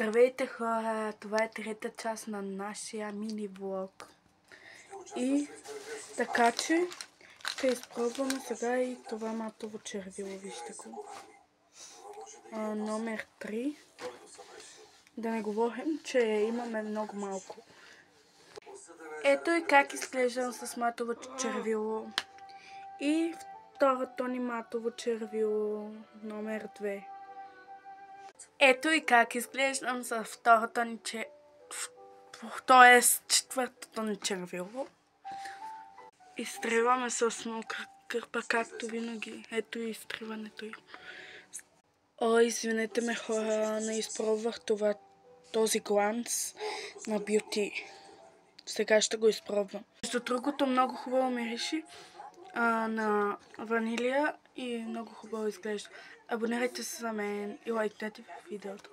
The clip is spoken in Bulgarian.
Здравейте хора, това е трета част на нашия мини влог. И така че ще изпробваме сега и това матово червило, вижте го. Номер 3. Да не говорим, че имаме много малко. Ето и как изглеждам с матово червило. И второто ни матово червило, номер 2. Ето и как изглеждам за второто ни четвъртото ни червило. Изтриваме с мокра кърпа, както винаги. Ето и изтриването й. Извинете ме хора, не изпробвах този гланс на Beauty. Сега ще го изпробвам. Между другото много хубаво мирише на ванилия и много хубаво изглежда. Абонирайте се за мен и лайкнете в видеото.